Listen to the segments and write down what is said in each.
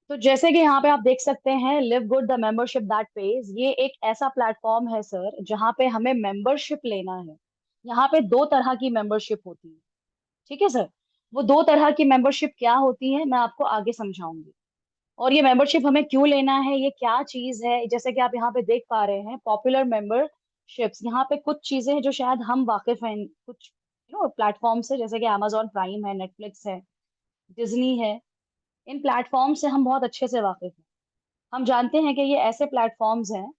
तो जैसे कि यहाँ पे आप देख सकते हैं, live good the membership that page, ये एक ऐसा प्लेटफॉर्म है सर जहाँ पे हमें मेंबरशिप लेना है। यहाँ पे दो तरह की मेंबरशिप होती है। ठीक है सर। वो दो तरह की मेंबरशिप क्या होती है मैं आपको आगे समझाऊंगी। और ये मेंबरशिप हमें क्यों लेना है, ये क्या चीज है, जैसे कि आप यहाँ पे देख पा रहे हैं पॉपुलर मेंबरशिप्स। यहाँ पे कुछ चीजें हैं जो शायद हम वाकिफ हैं, कुछ प्लेटफॉर्म से, जैसे कि amazon प्राइम है, नेटफ्लिक्स है, डिज्नी है। इन प्लेटफॉर्म से हम बहुत अच्छे से वाकिफ हैं। हम जानते हैं कि ये ऐसे प्लेटफॉर्म्स हैं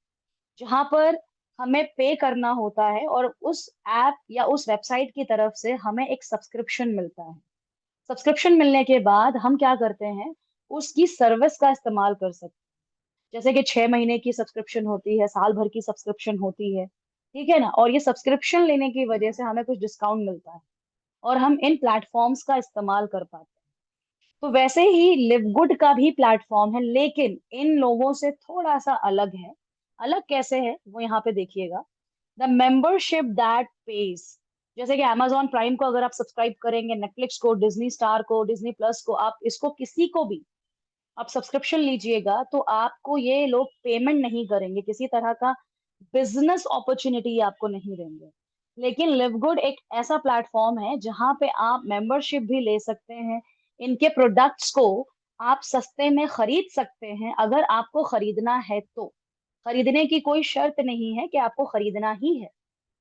जहां पर हमें पे करना होता है और उस ऐप या उस वेबसाइट की तरफ से हमें एक सब्सक्रिप्शन मिलता है। सब्सक्रिप्शन मिलने के बाद हम क्या करते हैं, उसकी सर्विस का इस्तेमाल कर सकते हैं। जैसे कि 6 महीने की सब्सक्रिप्शन होती है, साल भर की सब्सक्रिप्शन होती है। ठीक है ना। और ये सब्सक्रिप्शन लेने की वजह से हमें कुछ डिस्काउंट मिलता है और हम इन प्लेटफॉर्म्स का इस्तेमाल कर पाते हैं। तो वैसे ही लिवगुड का भी प्लेटफॉर्म है, लेकिन इन लोगों से थोड़ा सा अलग है। अलग कैसे है वो यहाँ पे देखिएगा। द मेंबरशिप दैट पेज, जैसे कि amazon प्राइम को अगर आप सब्सक्राइब करेंगे, नेटफ्लिक्स को, डिज्नी स्टार को, डिज्नी प्लस को, आप इसको किसी को भी आप सब्सक्रिप्शन लीजिएगा तो आपको ये लोग पेमेंट नहीं करेंगे, किसी तरह का बिजनेस अपॉर्चुनिटी आपको नहीं देंगे। लेकिन लिवगुड एक ऐसा प्लेटफॉर्म है जहां पे आप मेंबरशिप भी ले सकते हैं। इनके प्रोडक्ट्स को आप सस्ते में खरीद सकते हैं अगर आपको खरीदना है तो। खरीदने की कोई शर्त नहीं है कि आपको खरीदना ही है।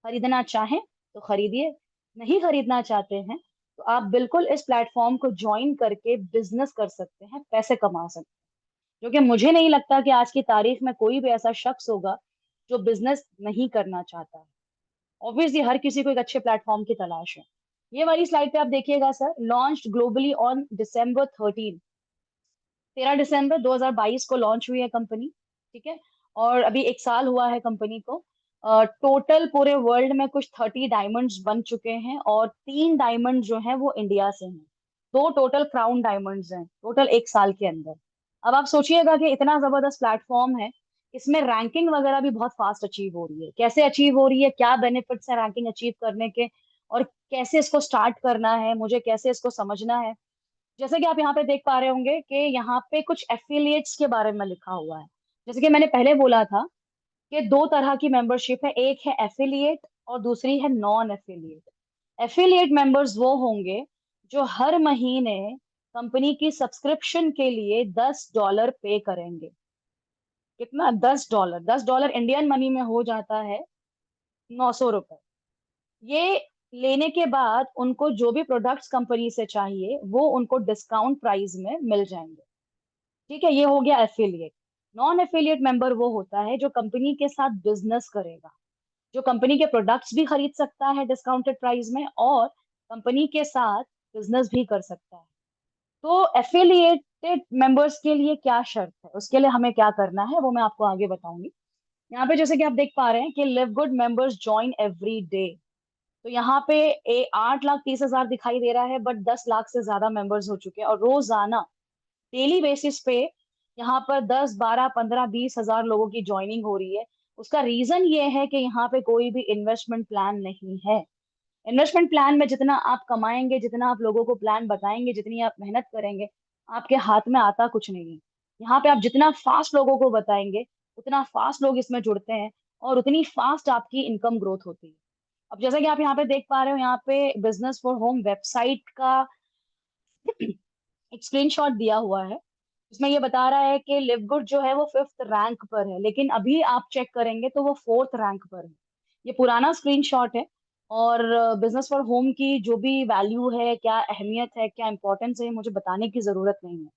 खरीदना चाहें तो खरीदिए, नहीं खरीदना चाहते हैं तो आप बिल्कुल इस प्लेटफॉर्म को ज्वाइन करके बिजनेस कर सकते हैं, पैसे कमा सकते हैं। जो कि मुझे नहीं लगता कि आज की तारीख में कोई भी ऐसा शख्स होगा जो बिजनेस नहीं करना चाहता है। ऑब्वियसली हर किसी को एक अच्छे प्लेटफॉर्म की तलाश है। ये वाली स्लाइड पे आप देखिएगा sir, launched globally on December 13, 13 दिसंबर 2022 को लॉन्च हुई है कंपनी। ठीक है। और अभी एक साल हुआ है कंपनी को। टोटल पूरे वर्ल्ड में कुछ 30 डायमंड्स बन चुके हैं और 3 डायमंड जो हैं वो इंडिया से हैं। दो टोटल क्राउन डायमंड्स हैं टोटल एक साल के अंदर। अब आप सोचिएगा कि इतना जबरदस्त प्लेटफॉर्म है, इसमें रैंकिंग वगैरह भी बहुत फास्ट अचीव हो रही है। कैसे अचीव हो रही है, क्या बेनिफिट्स हैं रैंकिंग अचीव करने के, और कैसे इसको स्टार्ट करना है, मुझे कैसे इसको समझना है। जैसे कि आप यहाँ पे देख पा रहे होंगे कि यहाँ पे कुछ एफिलिएट्स के बारे में लिखा हुआ है। जैसे कि मैंने पहले बोला था कि दो तरह की मेंबरशिप है, एक है एफिलिएट और दूसरी है नॉन एफिलिएट। एफिलिएट मेंबर्स वो होंगे जो हर महीने कंपनी की सब्सक्रिप्शन के लिए $10 पे करेंगे। कितना? $10। $10 इंडियन मनी में हो जाता है 900 रुपए। ये लेने के बाद उनको जो भी प्रोडक्ट्स कंपनी से चाहिए वो उनको डिस्काउंट प्राइस में मिल जाएंगे। ठीक है, ये हो गया एफिलिएट। नॉन एफिलिएट मेंबर वो होता है जो कंपनी के साथ बिजनेस करेगा, जो कंपनी के प्रोडक्ट्स भी खरीद सकता है डिस्काउंटेड प्राइस में और कंपनी के साथ बिजनेस भी कर सकता है। तो एफिलिएटेड मेंबर्स के लिए क्या शर्त है, उसके लिए हमें क्या करना है वो मैं आपको आगे बताऊंगी। यहाँ पे जैसे कि आप देख पा रहे हैं कि live good members join every day. तो यहाँ पे 8,30,000 दिखाई दे रहा है, बट 10 लाख से ज्यादा मेंबर्स हो चुके हैं और रोजाना डेली बेसिस पे यहाँ पर 10, 12, 15, 20 हजार लोगों की ज्वाइनिंग हो रही है। उसका रीजन ये है कि यहाँ पे कोई भी इन्वेस्टमेंट प्लान नहीं है। इन्वेस्टमेंट प्लान में जितना आप कमाएंगे, जितना आप लोगों को प्लान बताएंगे, जितनी आप मेहनत करेंगे, आपके हाथ में आता कुछ नहीं है। यहाँ पे आप जितना फास्ट लोगों को बताएंगे उतना फास्ट लोग इसमें जुड़ते हैं और उतनी फास्ट आपकी इनकम ग्रोथ होती है। अब जैसा कि आप यहाँ पे देख पा रहे हो, यहाँ पे बिजनेस फॉर होम वेबसाइट का एक स्क्रीनशॉट दिया हुआ है। इसमें ये बता रहा है कि लिवगुड जो है वो 5th रैंक पर है, लेकिन अभी आप चेक करेंगे तो वो 4th रैंक पर है। ये पुराना स्क्रीनशॉट है। और बिजनेस फॉर होम की जो भी वैल्यू है, क्या अहमियत है, क्या इंपॉर्टेंस है, मुझे बताने की जरूरत नहीं है,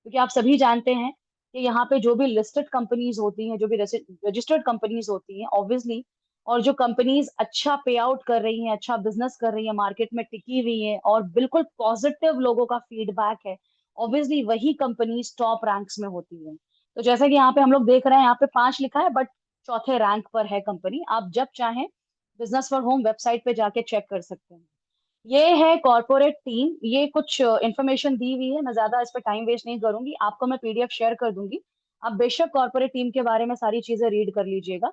क्योंकि आप सभी जानते हैं कि यहाँ पे जो भी लिस्टेड कंपनीज होती हैं, जो भी रजिस्टर्ड कंपनीज होती हैं ऑब्वियसली, और जो कंपनीज अच्छा पे आउट कर रही हैं, अच्छा बिजनेस कर रही हैं, मार्केट में टिकी हुई हैं और बिल्कुल पॉजिटिव लोगों का फीडबैक है, ऑब्वियसली वही कंपनीज टॉप रैंक्स में होती हैं। तो जैसे कि यहाँ पे हम लोग देख रहे हैं, यहाँ पे 5 लिखा है बट चौथे रैंक पर है कंपनी। आप जब चाहें बिजनेस फॉर होम वेबसाइट पे जाके चेक कर सकते हैं। ये है कॉर्पोरेट टीम, ये कुछ इंफॉर्मेशन दी हुई है, मैं ज्यादा इस पर टाइम वेस्ट नहीं करूंगी, आपको मैं पीडीएफ शेयर कर दूंगी। आप बेशक कॉर्पोरेट टीम के बारे में सारी चीजें रीड कर लीजिएगा।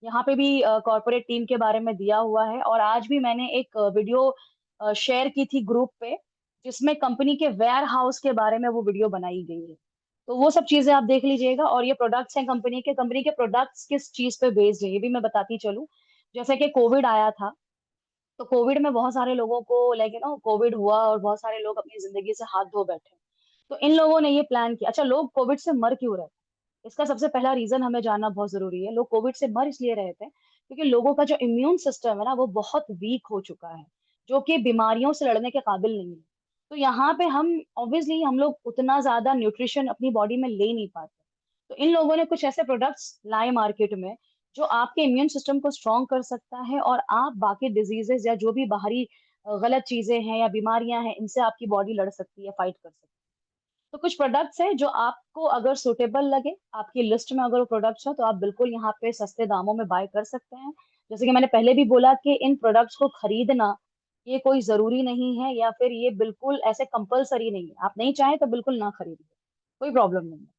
यहाँ पे भी कॉर्पोरेट टीम के बारे में दिया हुआ है। और आज भी मैंने एक वीडियो शेयर की थी ग्रुप पे, जिसमें कंपनी के वेयर हाउस के बारे में वो वीडियो बनाई गई है। तो वो सब चीजें आप देख लीजिएगा। और ये प्रोडक्ट्स हैं कंपनी के प्रोडक्ट्स किस चीज पे बेस्ड है ये भी मैं बताती चलूँ। जैसे कि कोविड आया था, तो कोविड में बहुत सारे लोगों को लाइक कोविड हुआ और बहुत सारे लोग अपनी जिंदगी से हाथ धो बैठे। तो इन लोगों ने ये प्लान किया, अच्छा लोग कोविड से मर क्यों रहे? इसका सबसे पहला रीजन हमें जानना बहुत जरूरी है। लोग कोविड से मर इसलिए रहे थे क्योंकि लोगों का जो इम्यून सिस्टम है ना वो बहुत वीक हो चुका है, जो कि बीमारियों से लड़ने के काबिल नहीं है। तो यहाँ पे हम ऑब्वियसली हम लोग उतना ज्यादा न्यूट्रिशन अपनी बॉडी में ले नहीं पाते। तो इन लोगों ने कुछ ऐसे प्रोडक्ट्स लाए मार्केट में जो आपके इम्यून सिस्टम को स्ट्रॉन्ग कर सकता है, और आप बाकी डिजीजेस या जो भी बाहरी गलत चीजें हैं या बीमारियां हैं इनसे आपकी बॉडी लड़ सकती है, फाइट कर सकती है। तो कुछ प्रोडक्ट्स हैं जो आपको अगर सुटेबल लगे, आपकी लिस्ट में अगर वो प्रोडक्ट्स हो, तो आप बिल्कुल यहाँ पे सस्ते दामों में बाय कर सकते हैं। जैसे कि मैंने पहले भी बोला कि इन प्रोडक्ट्स को खरीदना ये कोई जरूरी नहीं है, या फिर ये बिल्कुल ऐसे कंपलसरी नहीं है। आप नहीं चाहें तो बिल्कुल ना खरीदिए, कोई प्रॉब्लम नहीं है।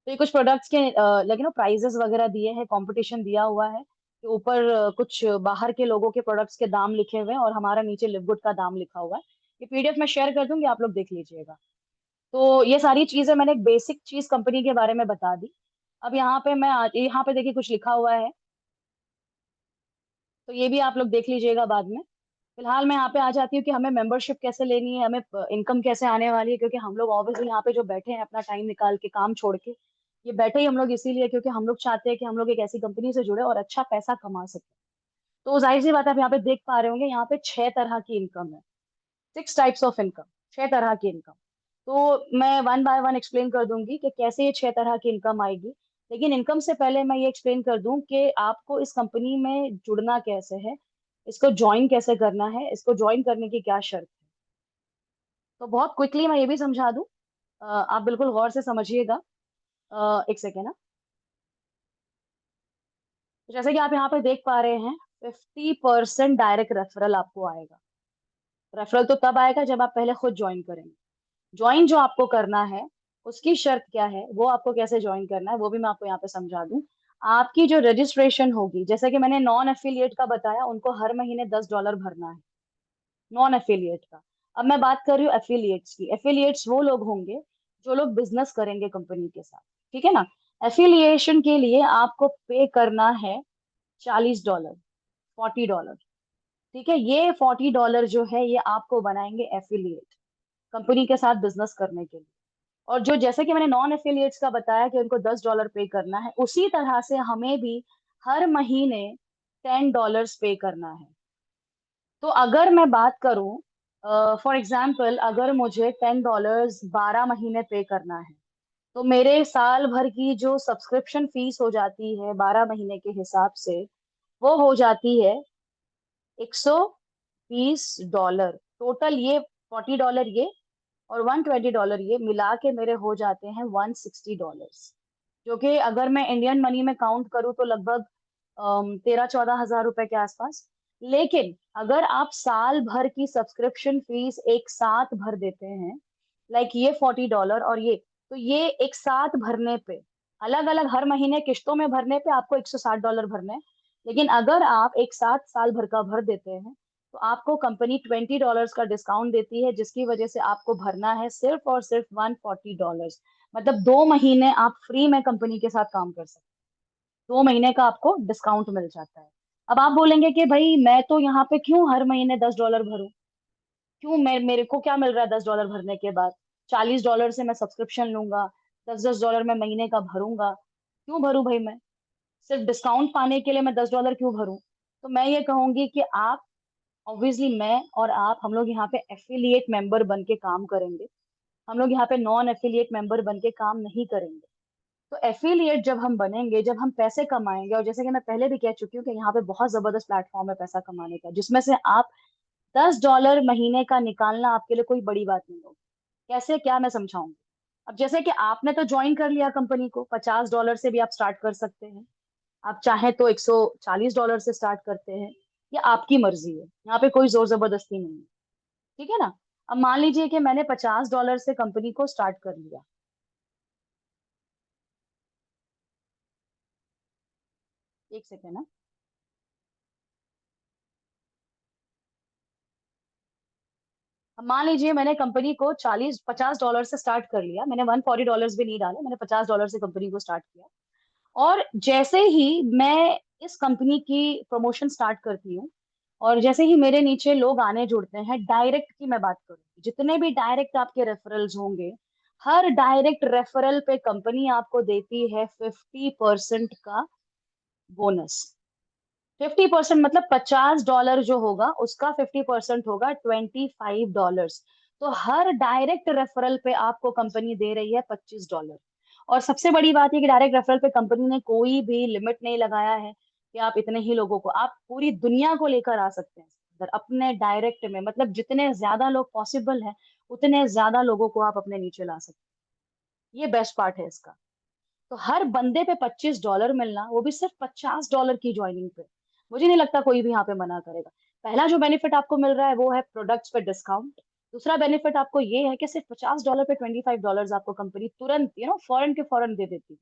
तो ये कुछ प्रोडक्ट्स के लेकिन प्राइजेस वगैरह दिए हैं, कंपटीशन दिया हुआ है कि ऊपर कुछ बाहर के लोगों के प्रोडक्ट्स के दाम लिखे हुए हैं और हमारा नीचे लिवगुड का दाम लिखा हुआ है। ये पीडीएफ में शेयर कर दूंगी, आप लोग देख लीजिएगा। तो ये सारी चीजें मैंने एक बेसिक चीज कंपनी के बारे में बता दी। अब यहाँ पे यहाँ पे देखिए कुछ लिखा हुआ है, तो ये भी आप लोग देख लीजिएगा बाद में। फिलहाल मैं यहाँ पे आ जाती हूँ कि हमें मेंबरशिप कैसे लेनी है, हमें इनकम कैसे आने वाली है। क्योंकि हम लोग ऑब्वियसली यहाँ पे जो बैठे हैं अपना टाइम निकाल के काम छोड़ के, ये बैठे ही हम लोग इसीलिए क्योंकि हम लोग चाहते हैं कि हम लोग एक ऐसी कंपनी से जुड़े और अच्छा पैसा कमा सके। तो जाहिर सी बात है, आप यहाँ पे देख पा रहे होंगे, यहाँ पे 6 तरह की इनकम है। 6 टाइप्स ऑफ इनकम, 6 तरह की इनकम। तो मैं वन बाय वन एक्सप्लेन कर दूंगी कि कैसे ये 6 तरह की इनकम आएगी। लेकिन इनकम से पहले मैं ये एक्सप्लेन कर दूं कि आपको इस कंपनी में जुड़ना कैसे है, इसको ज्वाइन कैसे करना है, इसको ज्वाइन करने की क्या शर्त है। तो बहुत क्विकली मैं ये भी समझा दूं, आप बिल्कुल गौर से समझिएगा। एक सेकेंड ना। तो जैसे कि आप यहाँ पे देख पा रहे हैं, 50% डायरेक्ट रेफरल आपको आएगा। रेफरल तो तब आएगा जब आप पहले खुद ज्वाइन करेंगे। ज्वाइन जो आपको करना है उसकी शर्त क्या है, वो आपको कैसे ज्वाइन करना है वो भी मैं आपको यहाँ पे समझा दूं। आपकी जो रजिस्ट्रेशन होगी, जैसे कि मैंने नॉन एफिलिएट का बताया, उनको हर महीने $10 भरना है, नॉन एफिलिएट का। अब मैं बात कर रही हूँ एफिलिएट्स की। एफिलिएट्स वो लोग होंगे जो लोग बिजनेस करेंगे कंपनी के साथ, ठीक है ना। एफिलिएशन के लिए आपको पे करना है $40, $40। ठीक है, ये $40 जो है ये आपको बनाएंगे एफिलिएट कंपनी के साथ बिजनेस करने के लिए। और जो जैसे कि मैंने नॉन एफिलिएट्स का बताया कि उनको $10 पे करना है, उसी तरह से हमें भी हर महीने $10 पे करना है। तो अगर मैं बात करूं, फॉर एग्जाम्पल अगर मुझे $10 12 महीने पे करना है, तो मेरे साल भर की जो सब्सक्रिप्शन फीस हो जाती है 12 महीने के हिसाब से, वो हो जाती है $120। टोटल ये $40 ये और $120 ये मिला के मेरे हो जाते हैं $160, जो कि अगर मैं इंडियन मनी में काउंट करूँ तो लगभग 13-14 हज़ार रुपए के आसपास। लेकिन अगर आप साल भर की सब्सक्रिप्शन फीस एक साथ भर देते हैं, लाइक ये $40 और ये, तो ये एक साथ भरने पे, अलग अलग हर महीने किश्तों में भरने पे आपको $160 भरने हैं। लेकिन अगर आप एक साथ साल भर का भर देते हैं, तो आपको कंपनी $20 का डिस्काउंट देती है, जिसकी वजह से आपको भरना है सिर्फ और सिर्फ $140। मतलब 2 महीने आप फ्री में कंपनी के साथ काम कर सकते हैं, 2 महीने का आपको डिस्काउंट मिल जाता है। अब आप बोलेंगे कि भाई मैं तो यहाँ पे क्यों हर महीने $10 भरूं, क्यों मेरे को क्या मिल रहा है $10 भरने के बाद? $40 से मैं सब्सक्रिप्शन लूंगा, 10-10 डॉलर मैं महीने का भरूंगा, क्यों भरूं भाई मैं? सिर्फ डिस्काउंट पाने के लिए मैं $10 क्यों भरूं? तो मैं ये कहूंगी कि आप, ऑब्वियसली मैं और आप, हम लोग यहाँ पे एफिलिएट मेंबर बन के काम करेंगे। हम लोग यहाँ पे नॉन एफिलिएट मेंबर बन के काम नहीं करेंगे। तो एफिलिएट जब हम बनेंगे, जब हम पैसे कमाएंगे, और जैसे कि मैं पहले भी कह चुकी हूँ कि यहाँ पे बहुत जबरदस्त प्लेटफॉर्म है पैसा कमाने का, जिसमें से आप $10 महीने का निकालना आपके लिए कोई बड़ी बात नहीं होगी। कैसे, क्या, मैं समझाऊंगी। अब जैसे कि आपने तो ज्वाइन कर लिया कंपनी को, $50 से भी आप स्टार्ट कर सकते हैं। आप चाहें तो $140 से स्टार्ट करते हैं, ये आपकी मर्जी है, यहाँ पे कोई जोर जबरदस्ती नहीं है। ठीक है ना। अब मान लीजिए कि मैंने $50 से कंपनी को स्टार्ट कर लिया। एक सेकेंड ना। अब मान लीजिए मैंने कंपनी को 40-50 डॉलर से स्टार्ट कर लिया, मैंने $140 भी नहीं डाले, मैंने $50 से कंपनी को स्टार्ट किया। और जैसे ही मैं इस कंपनी की प्रमोशन स्टार्ट करती हूँ और जैसे ही मेरे नीचे लोग आने जुड़ते हैं, डायरेक्ट की मैं बात करूँ, जितने भी डायरेक्ट आपके रेफरल्स होंगे, हर डायरेक्ट रेफरल पे कंपनी आपको देती है 50% का बोनस। 50% मतलब $50 जो होगा उसका 50% होगा $25। तो हर डायरेक्ट रेफरल पे आपको कंपनी दे रही है $25। और सबसे बड़ी बात ये कि डायरेक्ट रेफरल पे कंपनी ने कोई भी लिमिट नहीं लगाया है कि आप इतने ही लोगों को, आप पूरी दुनिया को लेकर आ सकते हैं अगर अपने डायरेक्ट में, मतलब जितने ज्यादा लोग पॉसिबल है उतने ज्यादा लोगों को आप अपने नीचे ला सकते हैं। ये बेस्ट पार्ट है इसका। तो हर बंदे पे $25 मिलना, वो भी सिर्फ $50 की ज्वाइनिंग पे, मुझे नहीं लगता कोई भी यहाँ पे मना करेगा। पहला जो बेनिफिट आपको मिल रहा है वो है प्रोडक्ट्स पे डिस्काउंट। दूसरा बेनिफिट आपको ये है कि सिर्फ $50 पे $25 आपको कंपनी तुरंत फौरन के फौरन दे देती है,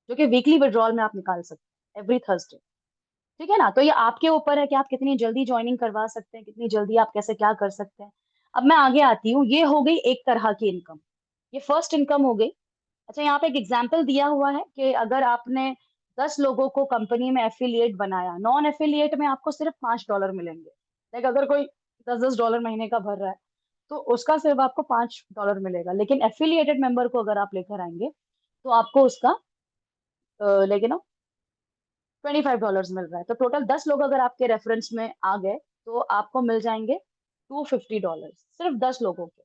जो कि वीकली विड्रॉल में आप निकाल सकते हैं एवरी थर्सडे। ठीक है ना? तो ये आपके ऊपर है कि आप कितनी जल्दी ज्वाइनिंग करवा सकते हैं, कितनी जल्दी आप कैसे क्या कर सकते हैं। अब मैं आगे आती हूँ, ये हो गई एक तरह की इनकम, ये फर्स्ट इनकम हो गई। अच्छा, यहाँ पे एक एग्जाम्पल दिया हुआ है कि अगर आपने 10 लोगों को कंपनी में एफिलिएट बनाया, नॉन एफिलिएट में आपको सिर्फ $5 मिलेंगे। लाइक अगर कोई 10-10 डॉलर महीने का भर रहा है तो उसका सिर्फ आपको $5 मिलेगा, लेकिन एफिलिएटेड मेंबर को अगर आप लेकर आएंगे तो आपको उसका लेकिन $25 मिल रहा है। तो टोटल 10 लोग अगर आपके रेफरेंस में आ गए तो आपको मिल जाएंगे $250, सिर्फ 10 लोगों के।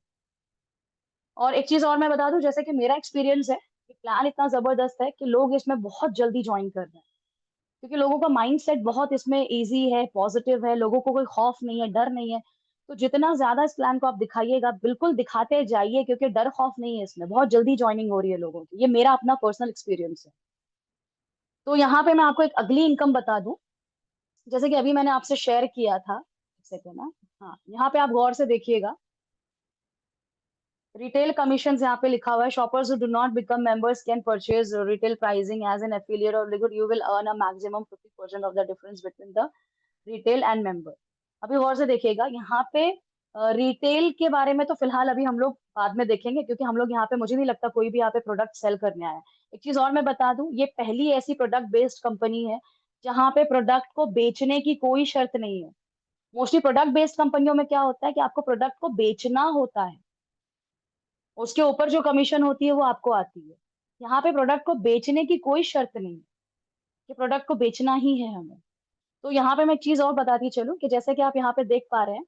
और एक चीज और मैं बता दूं, जैसे कि मेरा एक्सपीरियंस है कि प्लान इतना जबरदस्त है कि लोग इसमें बहुत जल्दी ज्वाइन कर रहे हैं, क्योंकि लोगों का माइंडसेट बहुत इसमें इजी है, पॉजिटिव है, लोगों को कोई खौफ नहीं है, डर नहीं है। तो जितना ज्यादा इस प्लान को आप दिखाइएगा, बिल्कुल दिखाते जाइए, क्योंकि डर खौफ नहीं है इसमें, बहुत जल्दी ज्वाइनिंग हो रही है लोगों की। ये मेरा अपना पर्सनल एक्सपीरियंस है। तो यहाँ पे मैं आपको एक अगली इनकम बता दूं, जैसे कि अभी मैंने आपसे शेयर किया था, एक सेकेंड ना। हाँ, यहाँ पे आप गौर से देखिएगा, रिटेल कमीशन यहाँ पे लिखा हुआ है, shoppers who do not become members can purchase retail pricing as an affiliate और liquid, you will earn a maximum 50% of the difference between the retail and member. अभी गौर से देखिएगा यहाँ पे, रिटेल के बारे में तो फिलहाल अभी हम लोग बाद में देखेंगे, क्योंकि हम लोग यहाँ पे, मुझे नहीं लगता कोई भी यहाँ पे प्रोडक्ट सेल करने आया है। एक चीज और मैं बता दूं, ये पहली ऐसी प्रोडक्ट बेस्ड कंपनी है जहाँ पे प्रोडक्ट को बेचने की कोई शर्त नहीं है। मोस्टली प्रोडक्ट बेस्ड कंपनियों में क्या होता है कि आपको प्रोडक्ट को बेचना होता है, उसके ऊपर जो कमीशन होती है वो आपको आती है। यहाँ पे प्रोडक्ट को बेचने की कोई शर्त नहीं है कि प्रोडक्ट को बेचना ही है हमें। तो यहाँ पे मैं एक चीज और बताती चलूं कि जैसे कि आप यहाँ पे देख पा रहे हैं,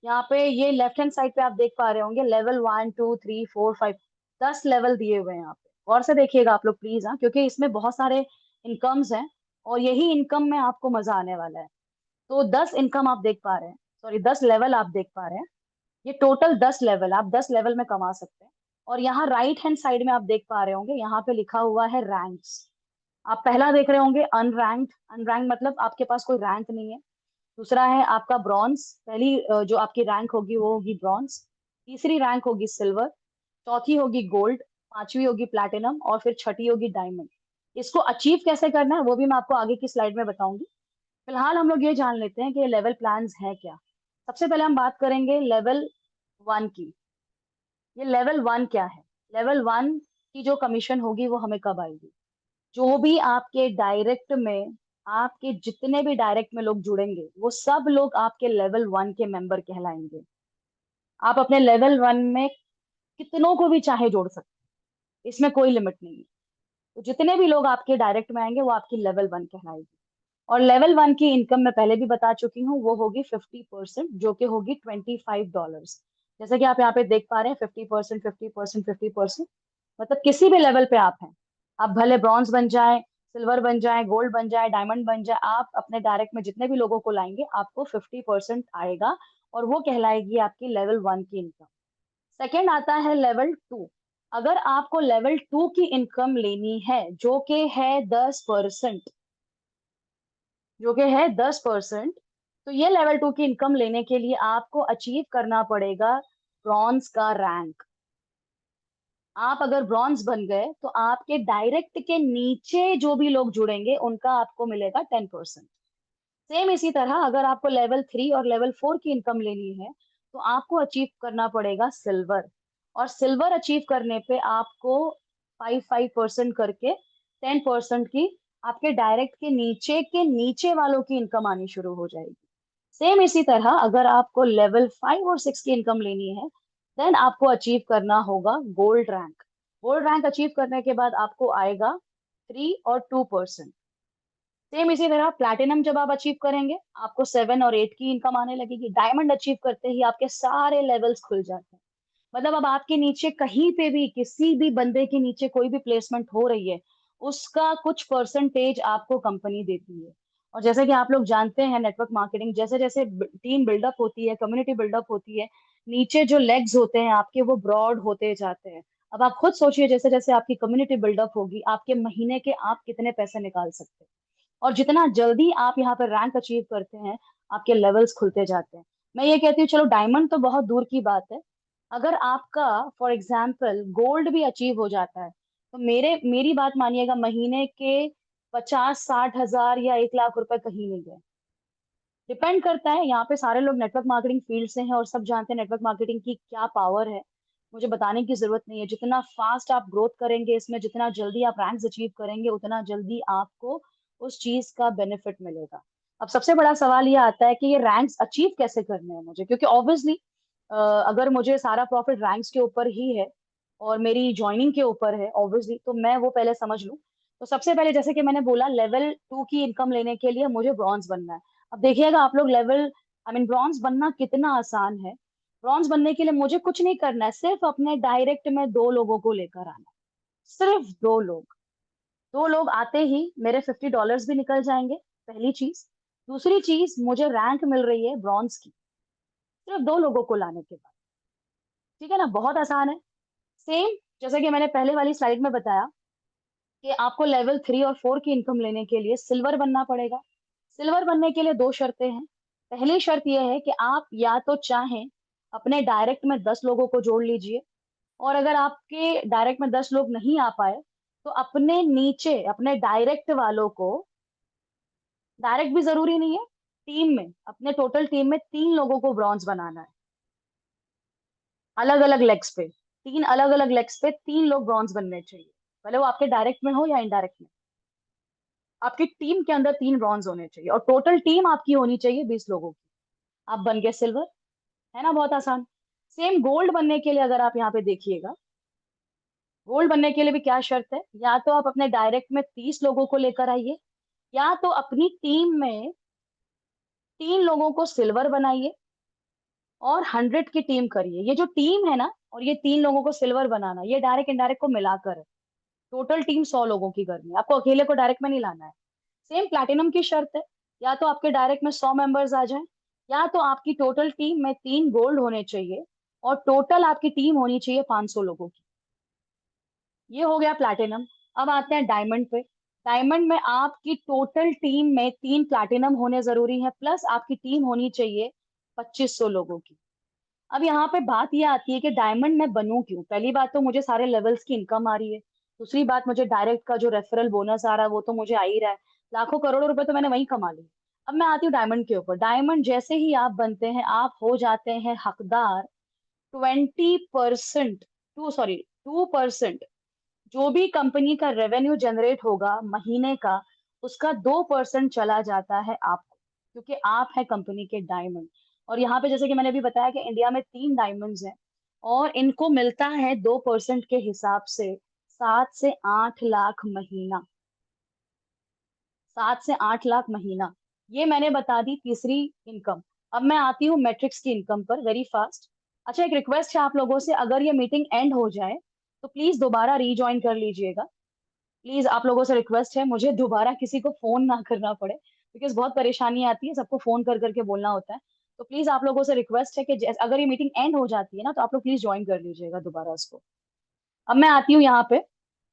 यहाँ पे ये लेफ्ट हैंड साइड पे आप देख पा रहे होंगे लेवल 1 2 3 4 5, 10 लेवल दिए हुए हैं यहाँ पे। और से देखिएगा आप लोग प्लीज, हाँ, क्योंकि इसमें बहुत सारे इनकम्स हैं और यही इनकम में आपको मजा आने वाला है। तो 10 इनकम आप देख पा रहे हैं, सॉरी 10 लेवल आप देख पा रहे हैं। ये टोटल 10 लेवल, आप 10 लेवल में कमा सकते हैं। और यहाँ राइट हैंड साइड में आप देख पा रहे होंगे, यहाँ पे लिखा हुआ है रैंक्स। आप पहला देख रहे होंगे अनरैंक्ड, अनरैंक मतलब आपके पास कोई रैंक नहीं है। दूसरा है आपका ब्रॉन्ज, पहली जो आपकी रैंक होगी वो होगी ब्रॉन्ज। तीसरी रैंक होगी सिल्वर। चौथी होगी गोल्ड। पांचवी होगी प्लैटिनम और फिर छठी होगी डायमंड। इसको अचीव कैसे करना है वो भी मैं आपको आगे की स्लाइड में बताऊंगी। फिलहाल हम लोग ये जान लेते हैं कि ये लेवल प्लान्स है क्या। सबसे पहले हम बात करेंगे लेवल 1 की। ये लेवल 1 क्या है? लेवल 1 की जो कमीशन होगी वो हमें कब आएगी? जो भी आपके डायरेक्ट में, आपके जितने भी डायरेक्ट में लोग जुड़ेंगे वो सब लोग आपके लेवल 1 के मेंबर कहलाएंगे। आप अपने लेवल 1 में कितनों को भी चाहे जोड़ सकते हैं, इसमें कोई लिमिट नहीं है। तो जितने भी लोग आपके डायरेक्ट में आएंगे वो आपकी लेवल 1 कहलाएगी। और लेवल 1 की इनकम मैं पहले भी बता चुकी हूँ, वो होगी 50%, जो कि होगी $25। जैसे कि आप यहाँ पे देख पा रहे हैं, 50%, 50%, 50%, मतलब किसी भी लेवल पे आप हैं, आप भले ब्रॉन्ज बन जाए, सिल्वर बन जाए, गोल्ड बन जाए, डायमंड बन जाए, आप अपने डायरेक्ट में जितने भी लोगों को लाएंगे आपको 50% आएगा। और वो कहलाएगी आपकी लेवल 1 की इनकम। सेकेंड आता है लेवल 2। अगर आपको लेवल 2 की इनकम लेनी है, जो कि है 10%, तो ये लेवल 2 की इनकम लेने के लिए आपको अचीव करना पड़ेगा ब्रॉन्ज का रैंक। आप अगर ब्रॉन्ज बन गए तो आपके डायरेक्ट के नीचे जो भी लोग जुड़ेंगे उनका आपको मिलेगा 10%। सेम इसी तरह अगर आपको लेवल 3 और लेवल 4 की इनकम लेनी है, तो आपको अचीव करना पड़ेगा सिल्वर। और सिल्वर अचीव करने पे आपको 5-5% करके 10% की आपके डायरेक्ट के नीचे वालों की इनकम आनी शुरू हो जाएगी। सेम इसी तरह अगर आपको लेवल 5 और 6 की इनकम लेनी है, देन आपको अचीव करना होगा gold rank. Gold rank achieve करने के बाद आपको आएगा 3 और 2%। सेम इसी तरह प्लैटिनम जब आप अचीव करेंगे, आपको 7 और 8 की इनकम आने लगेगी। डायमंड अचीव करते ही आपके सारे लेवल्स खुल जाते हैं। मतलब अब आपके नीचे कहीं पे भी किसी भी बंदे के नीचे कोई भी प्लेसमेंट हो रही है, उसका कुछ परसेंटेज आपको कंपनी देती है। और जैसे कि आप लोग जानते हैं, नेटवर्क मार्केटिंग जैसे जैसे टीम बिल्डअप होती है, कम्युनिटी बिल्डअप होती है, नीचे जो लेग्स होते हैं आपके वो ब्रॉड होते जाते हैं। अब आप खुद सोचिए, जैसे जैसे आपकी कम्युनिटी बिल्डअप होगी, आपके महीने के आप कितने पैसे निकाल सकते हैं। और जितना जल्दी आप यहाँ पर रैंक अचीव करते हैं, आपके लेवल्स खुलते जाते हैं। मैं ये कहती हूँ, चलो डायमंड तो बहुत दूर की बात है, अगर आपका फॉर एग्जाम्पल गोल्ड भी अचीव हो जाता है, तो मेरी बात मानिएगा, महीने के 50-60 हजार या 1 लाख रुपए कहीं नहीं गए। डिपेंड करता है, यहाँ पे सारे लोग नेटवर्क मार्केटिंग फील्ड से हैं और सब जानते हैं नेटवर्क मार्केटिंग की क्या पावर है। मुझे बताने की जरूरत नहीं है, जितना फास्ट आप ग्रोथ करेंगे इसमें, जितना जल्दी आप रैंक्स अचीव करेंगे, उतना जल्दी आपको उस चीज का बेनिफिट मिलेगा। अब सबसे बड़ा सवाल ये आता है कि ये रैंक्स अचीव कैसे करने हैं मुझे, क्योंकि ऑब्वियसली अगर मुझे सारा प्रॉफिट रैंक्स के ऊपर ही है और मेरी ज्वाइनिंग के ऊपर है ऑब्वियसली, तो मैं वो पहले समझ लूं। तो सबसे पहले जैसे कि मैंने बोला, लेवल 2 की इनकम लेने के लिए मुझे ब्रॉन्ज बनना है। अब देखिएगा आप लोग, लेवल आई मीन ब्रॉन्ज बनना कितना आसान है। ब्रॉन्ज बनने के लिए मुझे कुछ नहीं करना है, सिर्फ अपने डायरेक्ट में 2 लोगों को लेकर आना है। सिर्फ 2 लोग। 2 लोग आते ही मेरे $50 भी निकल जाएंगे, पहली चीज। दूसरी चीज, मुझे रैंक मिल रही है ब्रॉन्ज की, सिर्फ 2 लोगों को लाने के बाद। ठीक है ना, बहुत आसान है। सेम जैसे कि मैंने पहले वाली स्लाइड में बताया कि आपको लेवल 3 और 4 की इनकम लेने के लिए सिल्वर बनना पड़ेगा। सिल्वर बनने के लिए 2 शर्तें हैं। पहली शर्त यह है कि आप या तो चाहें अपने डायरेक्ट में 10 लोगों को जोड़ लीजिए, और अगर आपके डायरेक्ट में 10 लोग नहीं आ पाए, तो अपने नीचे अपने डायरेक्ट वालों को, डायरेक्ट भी जरूरी नहीं है, टीम में अपने टोटल टीम में 3 लोगों को ब्रॉन्ज बनाना है। अलग अलग लेग्स पे, 3 अलग अलग लेग्स पे 3 लोग ब्रॉन्ज बनने चाहिए, भले वो आपके डायरेक्ट में हो या इनडायरेक्ट में। आपकी टीम के अंदर 3 ब्रॉन्ज होने चाहिए और टोटल टीम आपकी होनी चाहिए 20 लोगों की। आप बन गए सिल्वर। है ना, बहुत आसान। सेम गोल्ड बनने के लिए अगर आप यहाँ पे देखिएगा, गोल्ड बनने के लिए भी क्या शर्त है, या तो आप अपने डायरेक्ट में 30 लोगों को लेकर आइए, या तो अपनी टीम में 3 लोगों को सिल्वर बनाइए और 100 की टीम करिए। ये जो टीम है ना, और ये 3 लोगों को सिल्वर बनाना, ये डायरेक्ट इनडायरेक्ट को मिलाकर है। टोटल टीम 100 लोगों की करनी है, आपको अकेले को डायरेक्ट में नहीं लाना है। सेम प्लैटिनम की शर्त है, या तो आपके डायरेक्ट में 100 मेंबर्स आ जाएं, या तो आपकी टोटल टीम में 3 गोल्ड होने चाहिए और टोटल आपकी टीम होनी चाहिए 500 लोगों की। ये हो गया प्लैटिनम। अब आते हैं डायमंड पे। डायमंड में आपकी टोटल टीम में 3 प्लैटिनम होने जरूरी है, प्लस आपकी टीम होनी चाहिए 2500 लोगों की। अब यहाँ पे बात ये आती है कि डायमंड में बनूं क्यों। पहली बात तो मुझे सारे लेवल्स की इनकम आ रही है। दूसरी बात, मुझे डायरेक्ट का जो रेफरल बोनस आ रहा है वो तो मुझे आ ही रहा है। लाखों करोड़ों रुपए तो मैंने वहीं कमा लिए। अब मैं आती हूँ डायमंड के ऊपर। डायमंड जैसे ही आप बनते हैं, आप हो जाते हैं हकदार 20%, 2% जो भी कंपनी का रेवेन्यू जनरेट होगा महीने का, उसका 2% चला जाता है आपको, क्योंकि आप है कंपनी के डायमंड। और यहाँ पे जैसे कि मैंने अभी बताया कि इंडिया में 3 डायमंड्स हैं, और इनको मिलता है 2% के हिसाब से 7 से 8 लाख महीना। 7 से 8 लाख महीना। ये मैंने बता दी तीसरी इनकम। अब मैं आती हूँ मैट्रिक्स की इनकम पर, वेरी फास्ट। अच्छा, एक रिक्वेस्ट है आप लोगों से, अगर ये मीटिंग एंड हो जाए तो प्लीज दोबारा रीज्वाइन कर लीजिएगा। प्लीज आप लोगों से रिक्वेस्ट है, मुझे दोबारा किसी को फोन ना करना पड़े, बिकॉज बहुत परेशानी आती है, सबको फोन कर करके बोलना होता है। तो प्लीज आप लोगों से रिक्वेस्ट है कि अगर ये मीटिंग एंड हो जाती है ना, तो आप लोग प्लीज ज्वाइन कर लीजिएगा दोबारा उसको। अब मैं आती हूँ यहाँ पे,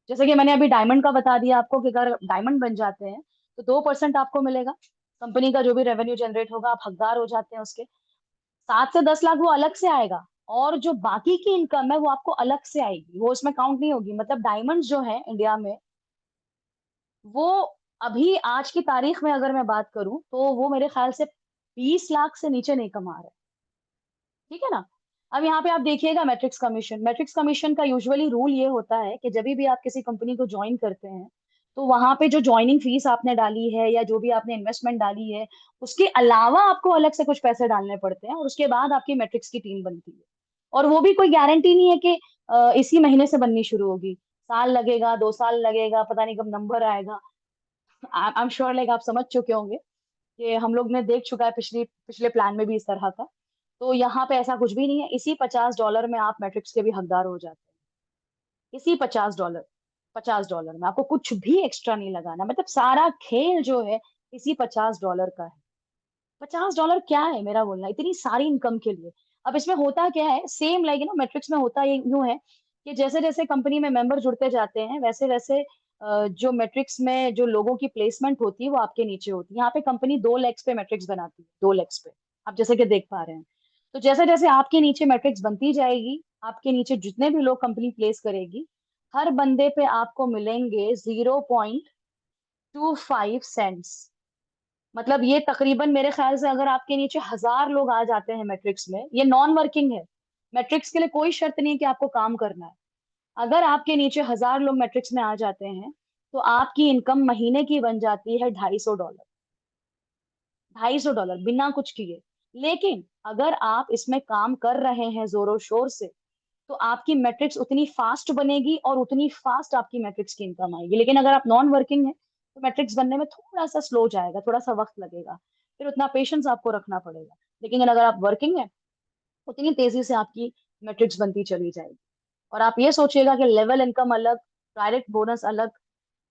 जैसे कि मैंने अभी डायमंड का बता दिया आपको कि अगर डायमंड बन जाते हैं तो 2% आपको मिलेगा। कंपनी का जो भी रेवेन्यू जनरेट होगा, आप हकदार हो जाते हैं उसके। 7 से 10 लाख वो अलग से आएगा, और जो बाकी की इनकम है वो आपको अलग से आएगी, वो उसमें काउंट नहीं होगी। मतलब डायमंड जो है इंडिया में, वो अभी आज की तारीख में अगर मैं बात करूं, तो वो मेरे ख्याल से 20 लाख से नीचे नहीं कमा रहे। ठीक है ना। अब यहाँ पे आप देखिएगा मैट्रिक्स कमीशन, मैट्रिक्स कमीशन का यूजुअली रूल ये होता है कि जब भी आप किसी कंपनी को ज्वाइन करते हैं, तो वहां पे जो ज्वाइनिंग फीस आपने डाली है या जो भी आपने इन्वेस्टमेंट डाली है, उसके अलावा आपको अलग से कुछ पैसे डालने पड़ते हैं, और उसके बाद आपकी मैट्रिक्स की टीम बनती है। और वो भी कोई गारंटी नहीं है कि इसी महीने से बननी शुरू होगी। साल लगेगा, 2 साल लगेगा, पता नहीं कब नंबर आएगा। आई एम श्योर लाइक आप समझ चुके होंगे कि हम लोग ने देख चुका है पिछली पिछले प्लान में भी इस तरह का। तो यहाँ पे ऐसा कुछ भी नहीं है, इसी $50 में आप मैट्रिक्स के भी हकदार हो जाते हैं। इसी $50 में आपको कुछ भी एक्स्ट्रा नहीं लगाना, मतलब सारा खेल जो है इसी $50 का है। $50 क्या है, मेरा बोलना इतनी सारी इनकम के लिए। अब इसमें होता क्या है, सेम लाइक मैट्रिक्स में होता ये यूं है कि जैसे जैसे कंपनी में मेंबर जुड़ते जाते हैं, वैसे वैसे जो मैट्रिक्स में जो लोगों की प्लेसमेंट होती है वो आपके नीचे होती है। यहाँ पे कंपनी 2 लेग्स पे मैट्रिक्स बनाती है, 2 लेग्स पे, आप जैसे कि देख पा रहे हैं। तो जैसे जैसे आपके नीचे मैट्रिक्स बनती जाएगी, आपके नीचे जितने भी लोग कंपनी प्लेस करेगी, हर बंदे पे आपको मिलेंगे 0.25 सेंट्स। मतलब ये तकरीबन मेरे ख्याल से अगर आपके नीचे 1,000 लोग आ जाते हैं मैट्रिक्स में, ये नॉन वर्किंग है, मैट्रिक्स के लिए कोई शर्त नहीं है कि आपको काम करना है। अगर आपके नीचे 1,000 लोग मैट्रिक्स में आ जाते हैं, तो आपकी इनकम महीने की बन जाती है $250। $250 बिना कुछ किए। लेकिन अगर आप इसमें काम कर रहे हैं जोरों शोर से, तो आपकी मैट्रिक्स उतनी फास्ट बनेगी और उतनी फास्ट आपकी मैट्रिक्स की इनकम आएगी। लेकिन अगर आप नॉन वर्किंग है, तो मैट्रिक्स बनने में थोड़ा सा स्लो जाएगा, थोड़ा सा वक्त लगेगा, फिर उतना पेशेंस आपको रखना पड़ेगा। लेकिन अगर आप वर्किंग है, उतनी तेजी से आपकी मैट्रिक्स बनती चली जाएगी। और आप ये सोचिएगा कि लेवल इनकम अलग, डायरेक्ट बोनस अलग,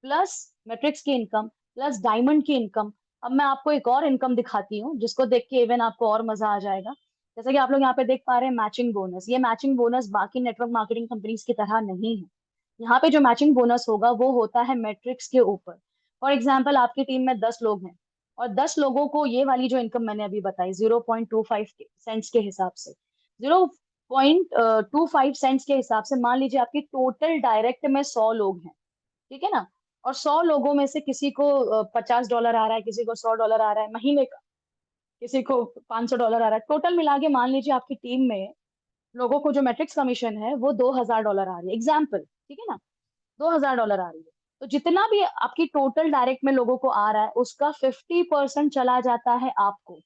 प्लस मैट्रिक्स की इनकम, प्लस डायमंड की इनकम। अब मैं आपको एक और इनकम दिखाती हूँ जिसको देख के इवन आपको और मजा आ जाएगा। जैसे कि आप लोग यहाँ पे देख पा रहे हैं मैचिंग बोनस, ये मैचिंग बोनस बाकी नेटवर्क मार्केटिंग कंपनीज की तरह नहीं है। यहाँ पे जो मैचिंग बोनस होगा वो होता है मैट्रिक्स के ऊपर। फॉर एग्जाम्पल आपकी टीम में 10 लोग हैं, और 10 लोगों को ये वाली जो इनकम मैंने अभी बताई 0.25 सेंट्स के हिसाब से, 0.25 सेंट्स के हिसाब से मान लीजिए आपकी टोटल डायरेक्ट में 100 लोग हैं, ठीक है ना। और 100 लोगों में से किसी को $50 आ रहा है, किसी को $100 आ रहा है महीने का, किसी को $500 आ रहा है, टोटल मिला के मान लीजिए आपकी टीम में लोगों को जो मैट्रिक्स कमीशन है वो $2,000 आ रही है, एग्जाम्पल, ठीक है ना। $2,000 आ रही है। तो जितना भी आपकी टोटल डायरेक्ट में लोगों को आ रहा है, उसका 50% चला जाता है आपको।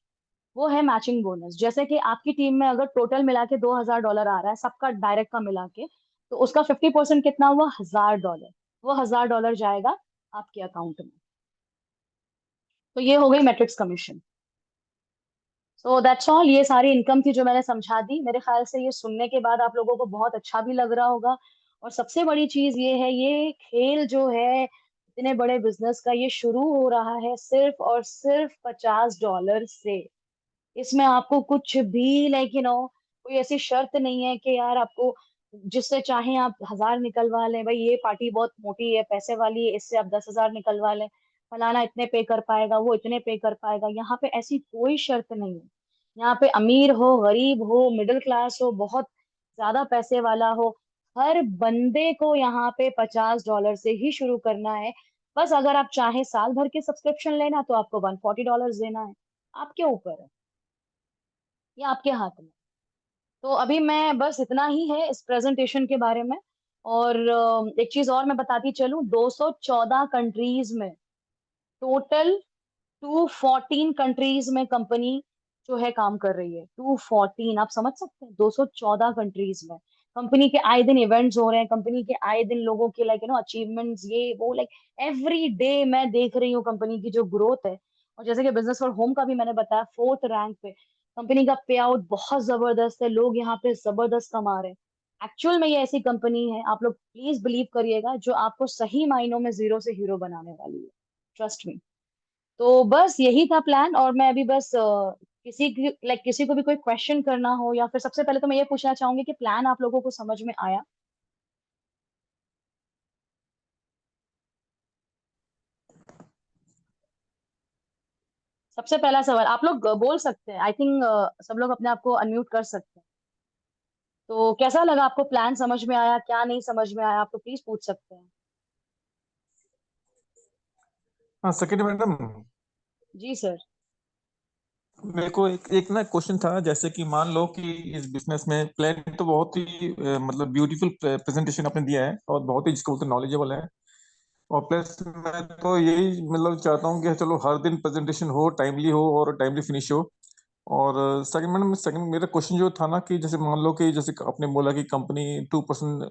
वो है मैचिंग बोनस। जैसे कि आपकी टीम में अगर टोटल मिला के $2,000 आ रहा है सबका डायरेक्ट का मिला के, तो उसका 50% कितना हुआ, $1,000। वो $1,000 जाएगा आपके अकाउंट में। तो ये हो गई matrix commission. So that's all, ये सारी इनकम थी जो मैंने समझा दी। मेरे ख्याल से ये सुनने के बाद आप लोगों को बहुत अच्छा भी लग रहा होगा। और सबसे बड़ी चीज ये है, ये खेल जो है इतने बड़े बिजनेस का, ये शुरू हो रहा है सिर्फ और सिर्फ $50 से। इसमें आपको कुछ भी लाइक कोई ऐसी शर्त नहीं है कि यार आपको जिससे चाहे आप 1,000 निकलवा लें, भाई ये पार्टी बहुत मोटी है, पैसे वाली है, इससे आप 10,000 निकलवा लें, फलाना इतने पे कर पाएगा, वो इतने पे कर पाएगा। यहाँ पे ऐसी कोई शर्त नहीं है। यहाँ पे अमीर हो, गरीब हो, मिडिल क्लास हो, बहुत ज्यादा पैसे वाला हो, हर बंदे को यहाँ पे $50 से ही शुरू करना है। बस अगर आप चाहे साल भर के सब्सक्रिप्शन लेना, तो आपको $140 देना है। आपके ऊपर है, ये आपके हाथ में। तो अभी मैं बस इतना ही है इस प्रेजेंटेशन के बारे में। और एक चीज और मैं बताती चलूं, 214 कंट्रीज में, टोटल 214 कंट्रीज में कंपनी जो है काम कर रही है। 214, आप समझ सकते हैं, 214 कंट्रीज में कंपनी के आए दिन इवेंट्स हो रहे हैं, कंपनी के आए दिन लोगों के लाइक अचीवमेंट्स, ये वो, लाइक एवरी डे मैं देख रही हूँ कंपनी की जो ग्रोथ है। और जैसे कि बिजनेस फॉर होम का भी मैंने बताया, 4th रैंक पे कंपनी का पे आउट बहुत जबरदस्त है, लोग यहाँ पे जबरदस्त कमा रहे हैं। एक्चुअल में ये ऐसी कंपनी है, आप लोग प्लीज बिलीव करिएगा, जो आपको सही मायनों में जीरो से हीरो बनाने वाली है, ट्रस्ट मी। तो बस यही था प्लान। और मैं अभी बस किसी को भी कोई क्वेश्चन करना हो, या फिर सबसे पहले तो मैं ये पूछना चाहूंगी कि प्लान आप लोगों को समझ में आया। सबसे पहला सवाल आप लोग बोल सकते हैं, आई थिंक सब लोग अपने आप को अनम्यूट कर सकते हैं। तो कैसा लगा आपको, प्लान समझ में आया, क्या नहीं समझ में आया, आप तो प्लीज पूछ सकते हैं। हाँ सेकंड मैडम। जी सर। मेरे को एक ना क्वेश्चन था, जैसे कि मान लो कि इस बिजनेस में प्लान तो बहुत ही मतलब ब्यूटीफुल प्रेजेंटेशन आपने दिया है और बहुत ही जिसको बोलते नॉलेजेबल है। और प्लस मैं तो यही मतलब चाहता हूँ कि चलो हर दिन प्रेजेंटेशन हो, टाइमली हो और टाइमली फिनिश हो। और सेकंड मैडम, सेकंड मेरा क्वेश्चन जो था ना कि जैसे मान लो कि जैसे आपने बोला कि कंपनी 2%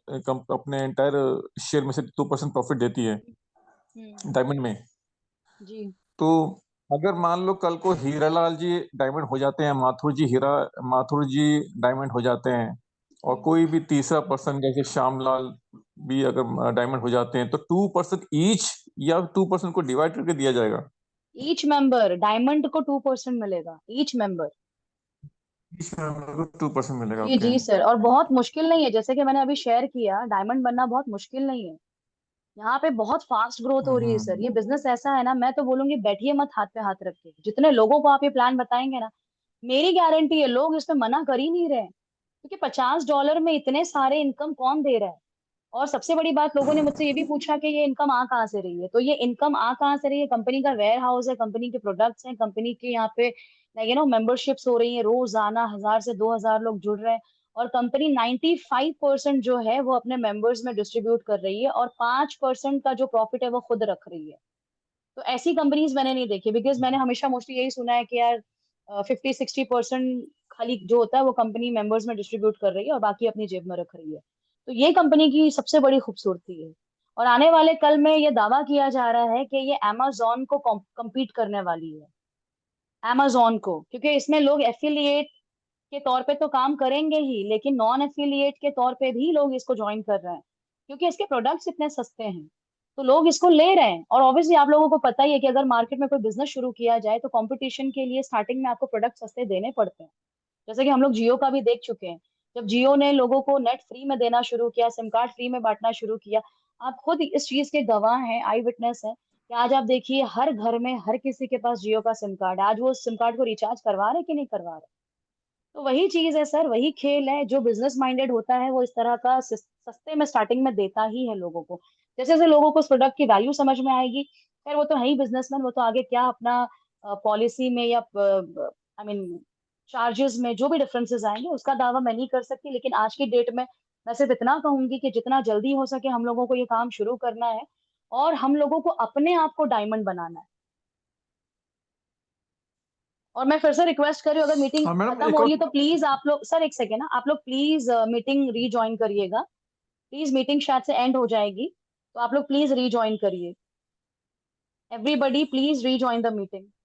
अपने एंटायर शेयर में से 2% प्रॉफिट देती है हम्म। डायमंड में। जी। तो अगर मान लो कल को हीरालाल जी डायमंड हो जाते हैं, माथुर जी डायमंड हो जाते हैं, और हम्म। कोई भी तीसरा पर्सन जैसे श्यामलाल भी अगर डायमंड हो जाते हैं, तो 2% ईच, या 2% को डिवाइड करके दिया जाएगा? ईच मेंबर डायमंड को 2% मिलेगा, ईच मेंबर। ईच मेंबर को 2% मिलेगा, जी ओके। जी सर, और बहुत मुश्किल नहीं है, जैसे कि मैंने अभी शेयर किया, डायमंड बनना बहुत मुश्किल नहीं है। यहाँ पे बहुत फास्ट ग्रोथ हो रही है सर। ये हम्म। बिजनेस ऐसा है ना, मैं तो बोलूंगी बैठिए मत हाथ पे हाथ रख के, जितने लोगों को आप ये प्लान बताएंगे ना, मेरी गारंटी है लोग इसमें मना कर ही नहीं रहे हैं। क्योंकि $50 में इतने सारे इनकम कौन दे रहा है। और सबसे बड़ी बात, लोगों ने मुझसे ये भी पूछा कि ये इनकम आ कहाँ से रही है, तो ये इनकम आ कहाँ से रही है, कंपनी का वेयर हाउस है, कंपनी के प्रोडक्ट्स हैं, कंपनी के यहाँ पे मेंबरशिप्स हो रही है, रोजाना 1,000 से 2,000 लोग जुड़ रहे हैं। और कंपनी 95% जो है वो अपने मेंबर्स में डिस्ट्रीब्यूट कर रही है, और 5% का जो प्रॉफिट है वो खुद रख रही है। तो ऐसी कंपनीज मैंने नहीं देखी, बिकॉज मैंने हमेशा मोस्टली यही सुना है कि यार 50-60% खाली जो होता है वो कंपनी मेंबर्स में डिस्ट्रीब्यूट कर रही है और बाकी अपनी जेब में रख रही है। तो ये कंपनी की सबसे बड़ी खूबसूरती है। और आने वाले कल में ये दावा किया जा रहा है कि ये amazon को कम्पीट करने वाली है, amazon को, क्योंकि इसमें लोग एफिलिएट के तौर पे तो काम करेंगे ही, लेकिन नॉन एफिलिएट के तौर पे भी लोग इसको ज्वाइन कर रहे हैं, क्योंकि इसके प्रोडक्ट्स इतने सस्ते हैं। तो लोग इसको ले रहे हैं। और ऑब्वियसली आप लोगों को पता ही है कि अगर मार्केट में कोई बिजनेस शुरू किया जाए तो कंपटीशन के लिए स्टार्टिंग में आपको प्रोडक्ट सस्ते देने पड़ते हैं। जैसे कि हम लोग जियो का भी देख चुके हैं। जब जियो ने लोगों को नेट फ्री में देना शुरू किया, सिम कार्ड फ्री में बांटना शुरू किया, आप खुद इस चीज के गवाह हैं, आई विटनेस हैं कि आज आप देखिए हर घर में हर किसी के पास जियो का सिम कार्ड है। आज वो सिम कार्ड को रिचार्ज करवा रहे कि नहीं करवा रहे। तो वही चीज है सर, वही खेल है। जो बिजनेस माइंडेड होता है वो इस तरह का सस्ते में स्टार्टिंग में देता ही है लोगों को। जैसे जैसे लोगों को उस प्रोडक्ट की वैल्यू समझ में आएगी, खैर वो तो है ही बिजनेसमैन, वो तो आगे क्या अपना पॉलिसी में या आई मीन चार्जेस में जो भी डिफरेंसेस आएंगे उसका दावा मैं नहीं कर सकती। लेकिन आज की डेट में मैं सिर्फ इतना कहूंगी कि जितना जल्दी हो सके हम लोगों को ये काम शुरू करना है, और हम लोगों को अपने आप को डायमंड बनाना है। और मैं फिर से रिक्वेस्ट कर रही हूँ, अगर मीटिंग हाँ मैडम, खत्म एक हो और। रही है तो प्लीज आप लोग, सर एक सेकेंड ना, आप लोग प्लीज मीटिंग रीज्वाइन करिएगा। प्लीज, मीटिंग शायद से एंड हो जाएगी, तो आप लोग प्लीज रीज्वाइन करिए। Everybody please rejoin the meeting.